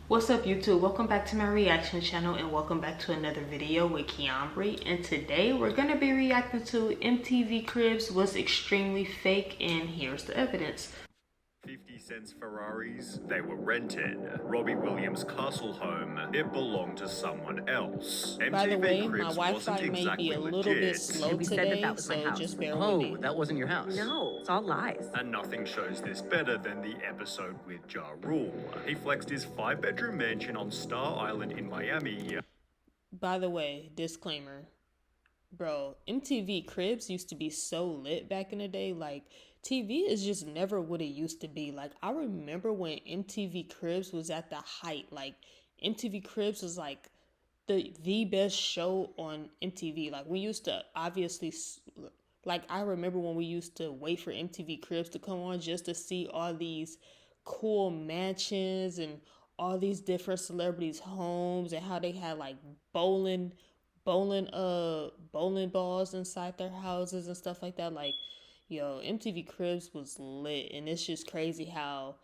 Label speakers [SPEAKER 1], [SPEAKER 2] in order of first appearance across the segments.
[SPEAKER 1] What's up YouTube? Welcome back to my reaction channel and welcome back to another video with Keyambri. And today we're going to be reacting to MTV Cribs Was Extremely Fake, and here's the evidence.
[SPEAKER 2] 50 cents Ferraris, they were rented. Robbie Williams' castle home, it belonged to someone else.
[SPEAKER 1] By the way, my
[SPEAKER 2] Cribs
[SPEAKER 1] Wi-Fi may be a little bit slow today, so just bear with me.
[SPEAKER 3] Oh, that wasn't your house?
[SPEAKER 4] No, it's all lies.
[SPEAKER 2] And nothing shows this better than the episode with Ja Rule. He flexed his 5-bedroom mansion on Star Island in Miami.
[SPEAKER 1] By the way, disclaimer. Bro, MTV Cribs used to be so lit back in the day. Like, TV is just never what it used to be. Like, I remember when MTV Cribs was at the height. Like, MTV Cribs was like the best show on MTV. Like, we used to obviously, like, I remember when we used to wait for MTV Cribs to come on just to see all these cool mansions and all these different celebrities' homes and how they had like bowling balls inside their houses and stuff like that. Like, yo, MTV Cribs was lit, and it's just crazy how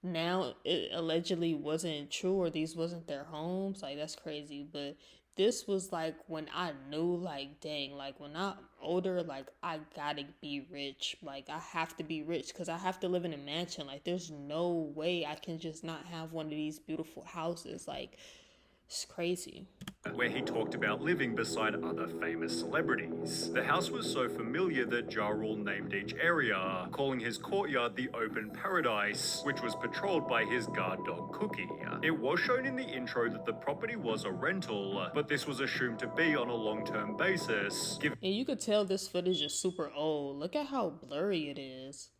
[SPEAKER 1] now it allegedly wasn't true or these wasn't their homes. Like, that's crazy. But this was like when I knew, like, dang, like when I'm older, like I gotta be rich. Like, I have to be rich because I have to live in a mansion. Like, there's no way I can just not have one of these beautiful houses. Like, it's crazy.
[SPEAKER 2] Where he talked about living beside other famous celebrities. The house was so familiar that Ja Rule named each area, calling his courtyard the Open Paradise, which was patrolled by his guard dog Cookie. It was shown in the intro that the property was a rental, but this was assumed to be on a long-term basis.
[SPEAKER 1] And you could tell this footage is super old. Look at how blurry it is.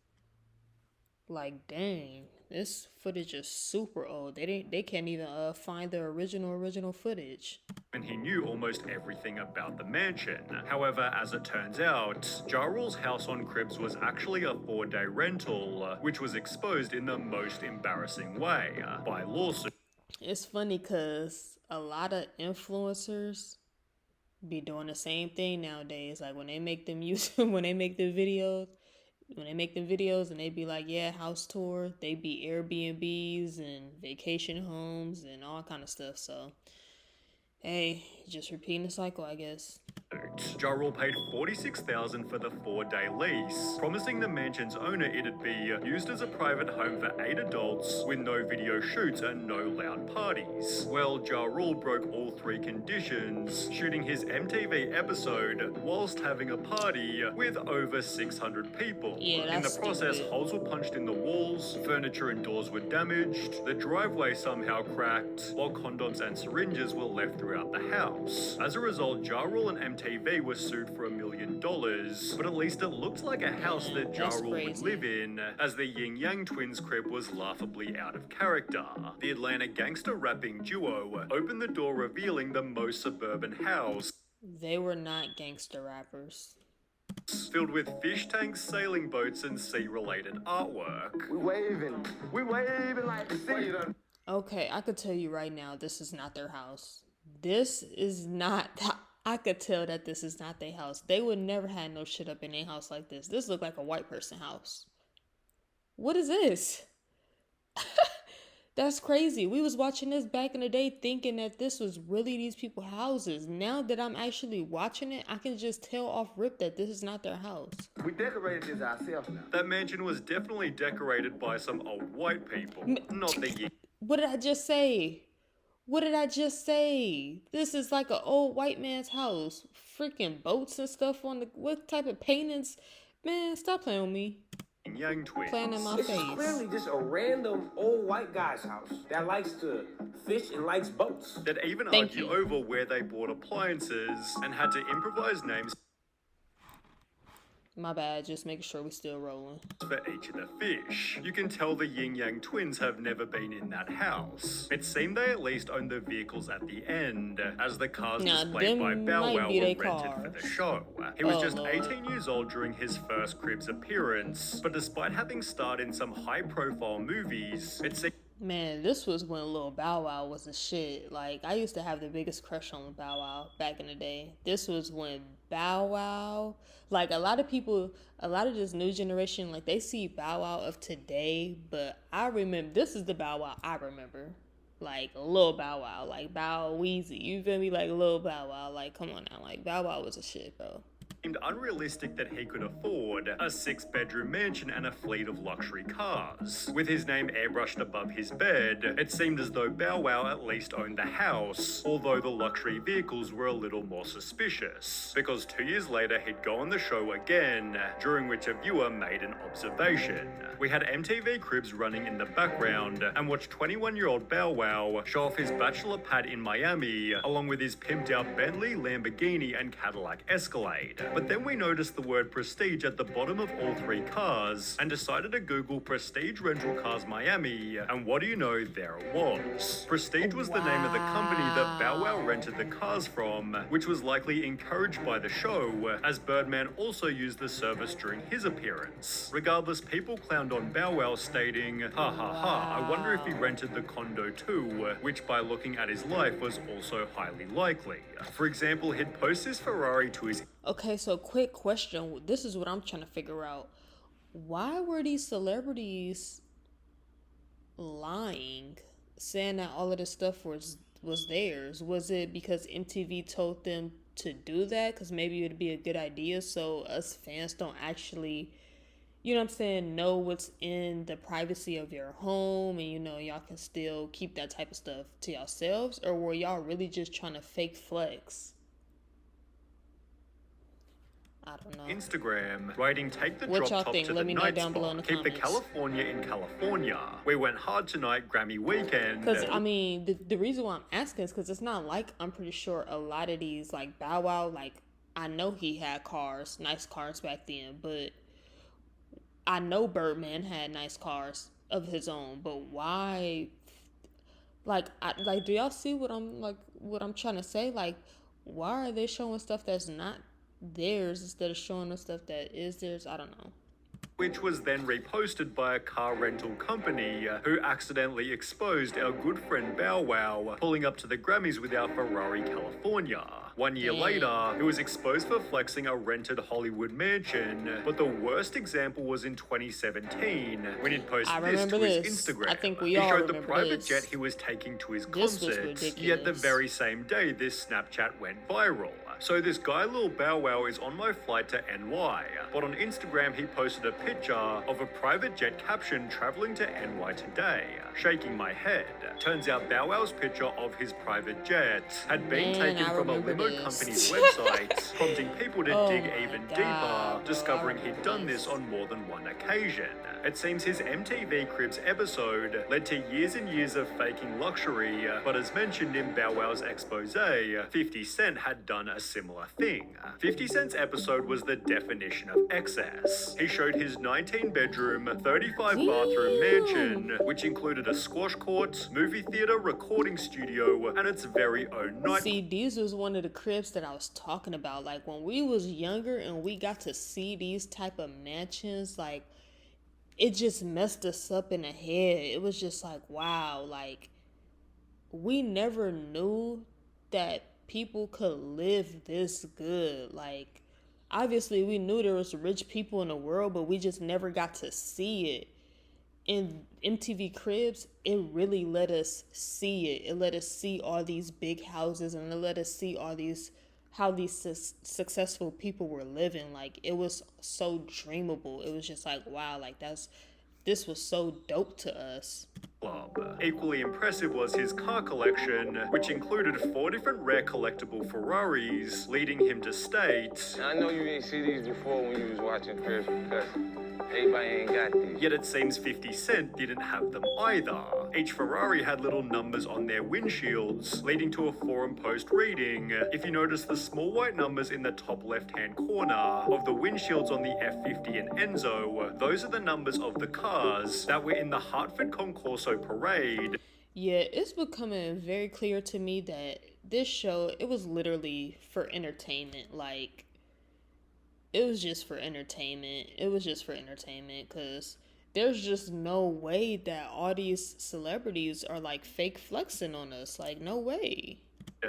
[SPEAKER 1] Like, dang, this footage is super old. They can't even find the original footage.
[SPEAKER 2] And he knew almost everything about the mansion. However, as it turns out, Ja Rule's house on Cribs was actually a 4-day rental, which was exposed in the most embarrassing way, by lawsuit.
[SPEAKER 1] It's funny because a lot of influencers be doing the same thing nowadays. Like, when they make them videos and they be like, yeah, house tour, they be Airbnbs and vacation homes and all kind of stuff. So, hey, just repeating the cycle, I guess.
[SPEAKER 2] Ja Rule paid $46,000 for the 4-day lease, promising the mansion's owner it'd be used as a private home for 8 adults with no video shoots and no loud parties. Well, Ja Rule broke all 3 conditions, shooting his MTV episode whilst having a party with over 600 people.
[SPEAKER 1] Yeah,
[SPEAKER 2] in the process,
[SPEAKER 1] stupid.
[SPEAKER 2] holes were punched in the walls, furniture and doors were damaged, the driveway somehow cracked, while condoms and syringes were left throughout the house. As a result, Ja Rule and MTV was sued for $1 million, but at least it looked like a house that Ja Rule would live in, as the Yin Yang Twins' crib was laughably out of character. The Atlanta gangster rapping duo opened the door revealing the most suburban house.
[SPEAKER 1] They were not gangster rappers.
[SPEAKER 2] Filled with fish tanks, sailing boats, and sea-related artwork.
[SPEAKER 3] We waving like the sea.
[SPEAKER 1] Okay, I could tell you right now, this is not their house. This is not... I could tell that this is not their house. They would never have no shit up in their house like this. This look like a white person house. What is this? That's crazy. We was watching this back in the day thinking that this was really these people's houses. Now that I'm actually watching it, I can just tell off rip that this is not their house.
[SPEAKER 3] We decorated this ourselves now.
[SPEAKER 2] That mansion was definitely decorated by some old white people, not the Yin.
[SPEAKER 1] What did I just say? What did I just say? This is like an old white man's house. Freaking boats and stuff on the... What type of paintings? Man, stop playing with me.
[SPEAKER 2] Yang Twins.
[SPEAKER 1] Playing in my
[SPEAKER 4] It's
[SPEAKER 1] face.
[SPEAKER 4] clearly just a random old white guy's house that likes to fish and likes boats.
[SPEAKER 2] That even
[SPEAKER 1] Thank
[SPEAKER 2] argue
[SPEAKER 1] you.
[SPEAKER 2] over where they bought appliances and had to improvise names
[SPEAKER 1] My bad, just making sure we still rolling.
[SPEAKER 2] for each of the fish. You can tell the Yin Yang Twins have never been in that house. It seemed they at least owned the vehicles at the end, as the cars
[SPEAKER 1] Now,
[SPEAKER 2] displayed by
[SPEAKER 1] them
[SPEAKER 2] Bow
[SPEAKER 1] might
[SPEAKER 2] Wow
[SPEAKER 1] be
[SPEAKER 2] were
[SPEAKER 1] they
[SPEAKER 2] rented for the
[SPEAKER 1] cars.
[SPEAKER 2] show. He was
[SPEAKER 1] Oh,
[SPEAKER 2] just
[SPEAKER 1] Lord.
[SPEAKER 2] 18 years old during his first Cribs appearance, but despite having starred in some high-profile movies, it seemed
[SPEAKER 1] Man, this was when Lil Bow Wow was the shit. Like, I used to have the biggest crush on Bow Wow back in the day. This was when Bow Wow, like, a lot of people, a lot of this new generation, like, they see Bow Wow of today, but I remember, this is the Bow Wow I remember. Like Lil Bow Wow, like Bow Weezy. You feel me? Like Lil Bow Wow. Like, come on now. Like, Bow Wow was a shit, bro.
[SPEAKER 2] Seemed unrealistic that he could afford a 6-bedroom mansion and a fleet of luxury cars. With his name airbrushed above his bed, it seemed as though Bow Wow at least owned the house, although the luxury vehicles were a little more suspicious. Because 2 years later he'd go on the show again, during which a viewer made an observation. We had MTV Cribs running in the background and watched 21-year-old Bow Wow show off his bachelor pad in Miami, along with his pimped out Bentley, Lamborghini and Cadillac Escalade. But then we noticed the word prestige at the bottom of all 3 cars and decided to Google Prestige Rental Cars Miami, and what do you know, there it was. Prestige was the name of the company that Bow Wow rented the cars from, which was likely encouraged by the show, as Birdman also used the service during his appearance. Regardless, people clowned on Bow Wow, stating, "Ha ha ha, I wonder if he rented the condo too," which by looking at his life was also highly likely. For example, he'd post his Ferrari to his
[SPEAKER 1] Okay, so quick question. This is what I'm trying to figure out. Why were these celebrities lying, saying that all of this stuff was theirs? Was it because MTV told them to do that? Because maybe it'd be a good idea so us fans don't actually, you know what I'm saying, know what's in the privacy of your home, and you know y'all can still keep that type of stuff to yourselves? Or were y'all really just trying to fake flex? I don't know.
[SPEAKER 2] Instagram, writing "Take the
[SPEAKER 1] What
[SPEAKER 2] drop
[SPEAKER 1] y'all
[SPEAKER 2] top
[SPEAKER 1] think?
[SPEAKER 2] to
[SPEAKER 1] Let
[SPEAKER 2] the
[SPEAKER 1] me know
[SPEAKER 2] night
[SPEAKER 1] down below in
[SPEAKER 2] spot.
[SPEAKER 1] the
[SPEAKER 2] Keep the
[SPEAKER 1] comments.
[SPEAKER 2] California in California. We went hard tonight, Grammy weekend."
[SPEAKER 1] Because, I mean, the reason why I'm asking is because it's not like, I'm pretty sure a lot of these, like Bow Wow, like, I know he had cars, nice cars back then, but I know Birdman had nice cars of his own, but why, like, do y'all see what I'm trying to say? Like, why are they showing stuff that's not theirs instead of showing us stuff that is theirs? I don't know.
[SPEAKER 2] Which was then reposted by a car rental company who accidentally exposed our good friend Bow Wow pulling up to the Grammys with our Ferrari California. 1 year later, he was exposed for flexing a rented Hollywood mansion, but the worst example was in 2017 when he'd posted this to his Instagram.
[SPEAKER 1] I think we
[SPEAKER 2] he
[SPEAKER 1] all
[SPEAKER 2] showed the
[SPEAKER 1] remember
[SPEAKER 2] private
[SPEAKER 1] this.
[SPEAKER 2] jet he was taking to his
[SPEAKER 1] This was
[SPEAKER 2] concert, yet the
[SPEAKER 1] ridiculous.
[SPEAKER 2] very same day this Snapchat went viral. So this guy Lil Bow Wow is on my flight to NY, but on Instagram he posted a picture of a private jet caption "traveling to NY today," shaking my head. Turns out Bow Wow's picture of his private jet had been taken
[SPEAKER 1] I
[SPEAKER 2] from a
[SPEAKER 1] remember
[SPEAKER 2] limo
[SPEAKER 1] this.
[SPEAKER 2] company's website, prompting people to
[SPEAKER 1] Oh
[SPEAKER 2] dig
[SPEAKER 1] my
[SPEAKER 2] even
[SPEAKER 1] God,
[SPEAKER 2] deeper,
[SPEAKER 1] bro,
[SPEAKER 2] discovering
[SPEAKER 1] I
[SPEAKER 2] he'd
[SPEAKER 1] remember
[SPEAKER 2] done this
[SPEAKER 1] this.
[SPEAKER 2] on more than one occasion. It seems his MTV Cribs episode led to years and years of faking luxury, but as mentioned in Bow Wow's expose, 50 Cent had done a similar thing. 50 Cent's episode was the definition of excess. He showed his 19-bedroom, 35-bathroom mansion, which included a squash court, movie theater, recording studio, and its very own night.
[SPEAKER 1] See, these was one of the cribs that I was talking about. Like, when we was younger and we got to see these type of mansions, like, it just messed us up in the head. It was just like, wow, like, we never knew that people could live this good. Like, obviously we knew there was rich people in the world, but we just never got to see it. In MTV Cribs, it really let us see it. It let us see all these big houses, and it let us see all these, how these successful people were living. Like, it was so dreamable. It was just like, wow, like, this was so dope to us.
[SPEAKER 2] Club. Equally impressive was his car collection, which included 4 different rare collectible Ferraris, leading him to state,
[SPEAKER 5] I know you didn't see these before when you was watching Chris because everybody ain't got these.
[SPEAKER 2] yet it seems 50 Cent didn't have them either. Each Ferrari had little numbers on their windshields, leading to a forum post reading, "If you notice the small white numbers in the top left-hand corner of the windshields on the F50 and Enzo, those are the numbers of the cars that were in the Hartford Concorso parade."
[SPEAKER 1] Yeah, it's becoming very clear to me that this show, it was literally for entertainment. Like, it was just for entertainment. It was just for entertainment, because there's just no way that all these celebrities are, like, fake flexing on us. Like, no way.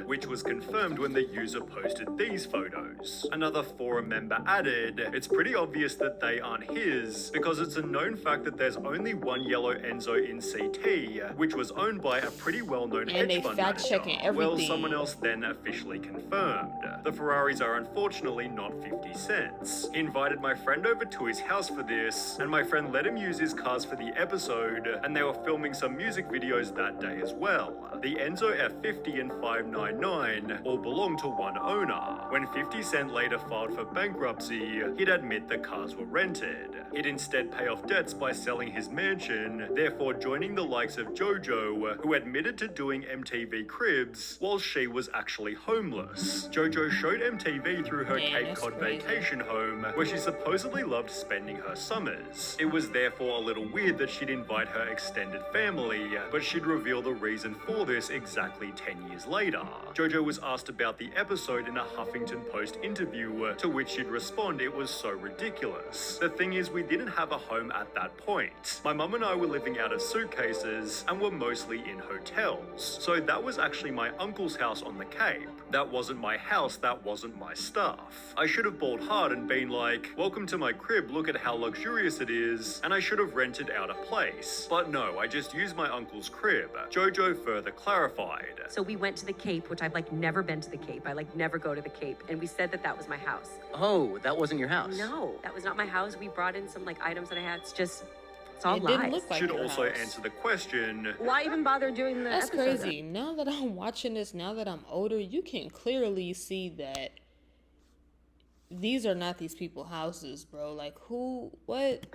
[SPEAKER 2] which was confirmed when the user posted these photos. Another forum member added, "It's pretty obvious that they aren't his, because it's a known fact that there's only one yellow Enzo in CT, which was owned by a pretty well-known
[SPEAKER 1] And they
[SPEAKER 2] hedge fund
[SPEAKER 1] fact-checking
[SPEAKER 2] manager." Well,
[SPEAKER 1] everything.
[SPEAKER 2] someone else then officially confirmed. The Ferraris are unfortunately not 50 cents. He invited my friend over to his house for this, and my friend let him use his cars for the episode, and they were filming some music videos that day as well. The Enzo F50 and 599 all belonged to one owner. When 50 Cent later filed for bankruptcy, he'd admit the cars were rented. He'd instead pay off debts by selling his mansion, therefore joining the likes of JoJo, who admitted to doing MTV Cribs while she was actually homeless. JoJo showed MTV through her
[SPEAKER 1] Damn,
[SPEAKER 2] Cape
[SPEAKER 1] that's
[SPEAKER 2] Cod
[SPEAKER 1] crazy.
[SPEAKER 2] vacation home, where she supposedly loved spending her summers. It was therefore a little weird that she'd invite her extended family, but she'd reveal the reason for this exactly 10 years later. JoJo was asked about the episode in a Huffington Post interview, to which she'd respond it was so ridiculous. The thing is, we didn't have a home at that point. My mum and I were living out of suitcases and were mostly in hotels. So that was actually my uncle's house on the Cape. That wasn't my house, that wasn't my stuff. I should have balled hard and been like, "Welcome to my crib, look at how luxurious it is," and I should have rented out a place. But no, I just used my uncle's crib. JoJo further clarified.
[SPEAKER 6] So we went to the Cape, which I've never been to the Cape. I never go to the Cape. And we said that was my house.
[SPEAKER 3] Oh, that wasn't your house?
[SPEAKER 6] No, that was not my house. We brought in some items that I had. It's all
[SPEAKER 1] It
[SPEAKER 6] lies.
[SPEAKER 1] didn't look like
[SPEAKER 2] Should
[SPEAKER 1] your
[SPEAKER 2] also
[SPEAKER 1] house.
[SPEAKER 2] answer the question,
[SPEAKER 6] Why even bother doing the
[SPEAKER 1] That's
[SPEAKER 6] episode
[SPEAKER 1] crazy. Now that I'm watching this, now that I'm older, you can clearly see that these are not these people's houses, bro. Like, who, what?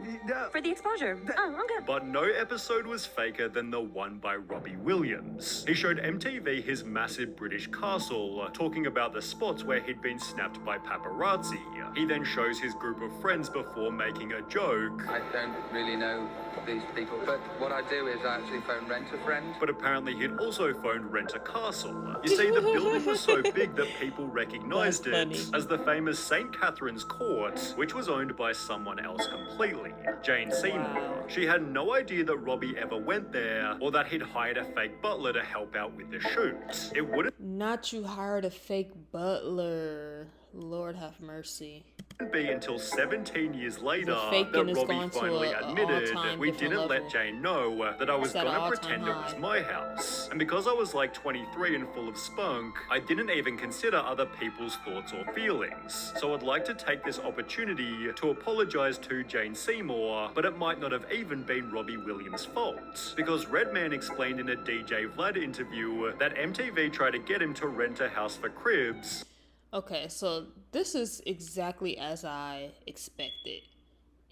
[SPEAKER 6] For the exposure. Oh, I'm good.
[SPEAKER 2] but no episode was faker than the one by Robbie Williams. He showed MTV his massive British castle, talking about the spots where he'd been snapped by paparazzi. He then shows his group of friends before making a joke,
[SPEAKER 7] I don't really know these people, but what I do is I actually phone Rent a Friend.
[SPEAKER 2] but apparently he'd also phoned Rent a Castle. You see, the building was so big that people recognized it
[SPEAKER 1] That's funny.
[SPEAKER 2] as the famous St. Catherine's Court, which was owned by someone else completely, Jane Seymour.
[SPEAKER 1] Wow.
[SPEAKER 2] She had no idea that Robbie ever went there, or that he'd hired a fake butler to help out with the shoot. It wouldn't
[SPEAKER 1] Not you hired a fake butler. Lord have mercy.
[SPEAKER 2] be until 17 years later
[SPEAKER 1] faking
[SPEAKER 2] that
[SPEAKER 1] is
[SPEAKER 2] Robbie
[SPEAKER 1] gone to
[SPEAKER 2] finally
[SPEAKER 1] a
[SPEAKER 2] admitted
[SPEAKER 1] all-time
[SPEAKER 2] we
[SPEAKER 1] different
[SPEAKER 2] didn't
[SPEAKER 1] level.
[SPEAKER 2] let Jane know that I was
[SPEAKER 1] It's at an
[SPEAKER 2] gonna
[SPEAKER 1] all-time
[SPEAKER 2] pretend it was
[SPEAKER 1] high.
[SPEAKER 2] my house. And because I was like 23 and full of spunk, I didn't even consider other people's thoughts or feelings. So I'd like to take this opportunity to apologize to Jane Seymour, but it might not have even been Robbie Williams' fault. Because Redman explained in a DJ Vlad interview that MTV tried to get him to rent a house for Cribs.
[SPEAKER 1] Okay, so this is exactly as I expected.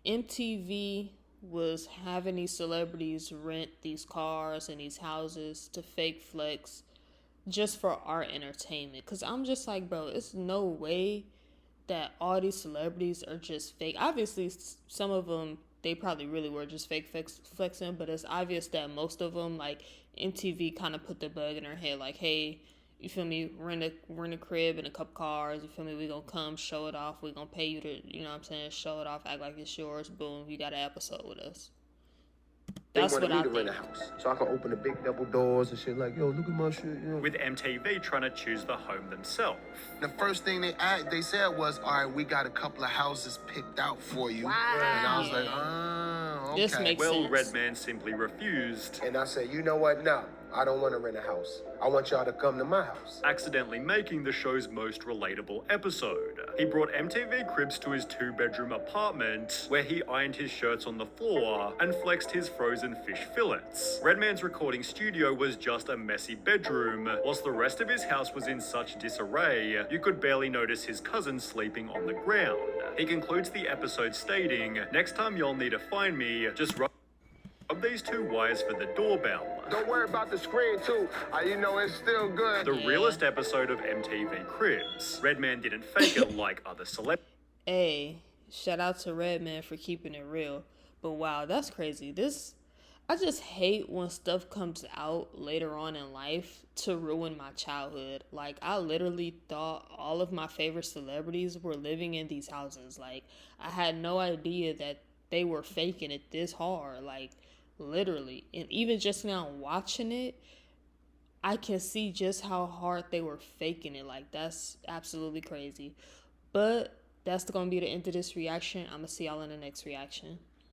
[SPEAKER 1] MTV was having these celebrities rent these cars and these houses to fake flex just for our entertainment. Because I'm just like, bro, it's no way that all these celebrities are just fake. Obviously, some of them, they probably really were just fake flexing, but it's obvious that most of them, like, MTV kind of put the bug in her head, like, hey, you feel me, rent a crib and a couple cars, you feel me, we gonna come, show it off, we gonna pay you to, you know what I'm saying, show it off, act like it's yours, boom, you got an episode with us.
[SPEAKER 4] They
[SPEAKER 1] That's
[SPEAKER 4] wanted
[SPEAKER 1] what
[SPEAKER 4] me
[SPEAKER 1] I
[SPEAKER 4] to
[SPEAKER 1] think.
[SPEAKER 4] rent a house, so I can open the big double doors and shit. Like, yo, look at my shit. You know.
[SPEAKER 2] With MTV trying to choose the home themselves.
[SPEAKER 8] The first thing they said was, all right, we got a couple of houses picked out for you.
[SPEAKER 6] Wow.
[SPEAKER 8] And I was
[SPEAKER 1] Yeah.
[SPEAKER 8] like, oh, okay.
[SPEAKER 1] This makes
[SPEAKER 2] Well,
[SPEAKER 1] sense.
[SPEAKER 2] Redman simply refused,
[SPEAKER 4] And I said, you know what? No, I don't want to rent a house. I want y'all to come to my house.
[SPEAKER 2] accidentally making the show's most relatable episode. He brought MTV Cribs to his 2-bedroom apartment, where he ironed his shirts on the floor and flexed his frozen fish fillets. Redman's recording studio was just a messy bedroom, whilst the rest of his house was in such disarray, you could barely notice his cousin sleeping on the ground. He concludes the episode stating, "Next time y'all need to find me, just rub these 2 wires for the doorbell."
[SPEAKER 3] Don't worry about the screen, too. You know, it's still good.
[SPEAKER 2] The realest episode of MTV Cribs. Redman didn't fake it like other celebrities.
[SPEAKER 1] Hey, shout out to Redman for keeping it real. But wow, that's crazy. I just hate when stuff comes out later on in life to ruin my childhood. Like, I literally thought all of my favorite celebrities were living in these houses. Like, I had no idea that they were faking it this hard. Like, literally. And even just now watching it, I can see just how hard they were faking it. Like, that's absolutely crazy. But that's going to be the end of this reaction. I'm going to see y'all in the next reaction.